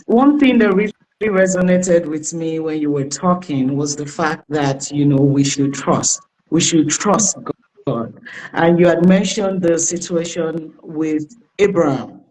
One thing that really resonated with me when you were talking was the fact that, we should trust. We should trust God. And you had mentioned the situation with Abraham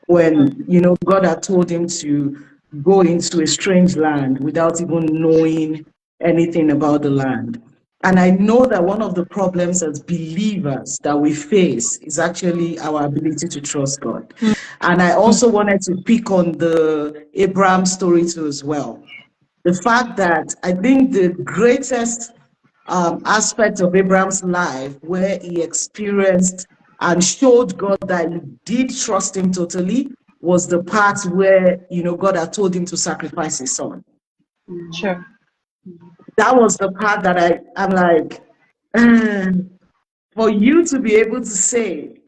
when, God had told him to go into a strange land without even knowing anything about the land. And I know that one of the problems as believers that we face is actually our ability to trust God. And I also wanted to pick on the Abraham story too as well. The fact that I think the greatest aspect of Abraham's life where he experienced and showed God that he did trust him totally was the part where, God had told him to sacrifice his son. Sure. That was the part that I'm like, for you to be able to say,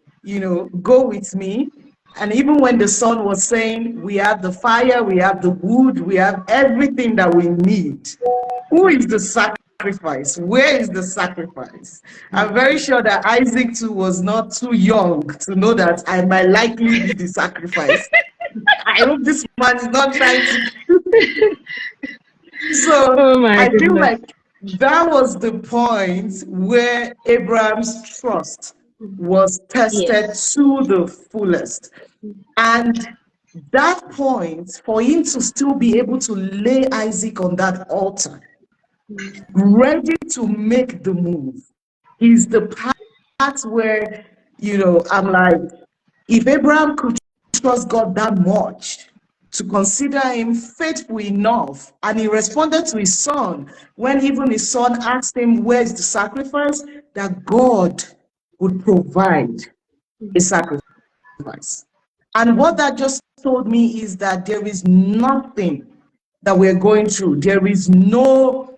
go with me. And even when the son was saying, we have the fire, we have the wood, we have everything that we need. Who is the sacrifice? Where is the sacrifice? I'm very sure that Isaac too was not too young to know that I might likely be the sacrifice. I hope this man is not trying to. So I feel like that was the point where Abraham's trust was tested to the fullest. And that point, for him to still be able to lay Isaac on that altar, ready to make the move, is the part where, I'm like, if Abraham could trust God that much, to consider him faithful enough, and he responded to his son when even his son asked him, where's the sacrifice, that God would provide a sacrifice. And what that just told me is that there is nothing that we're going through, there is no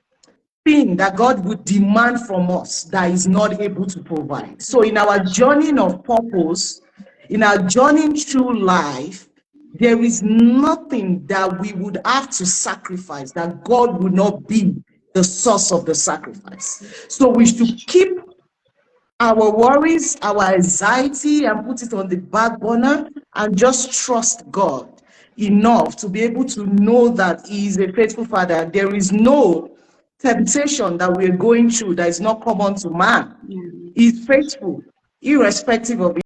thing that God would demand from us that is not able to provide. So in our journey of purpose, in our journey through life, there is nothing that we would have to sacrifice that God would not be the source of the sacrifice. So we should keep our worries, our anxiety, and put it on the back burner and just trust God enough to be able to know that He is a faithful Father. There is no temptation that we're going through that is not common to man. He's faithful, irrespective of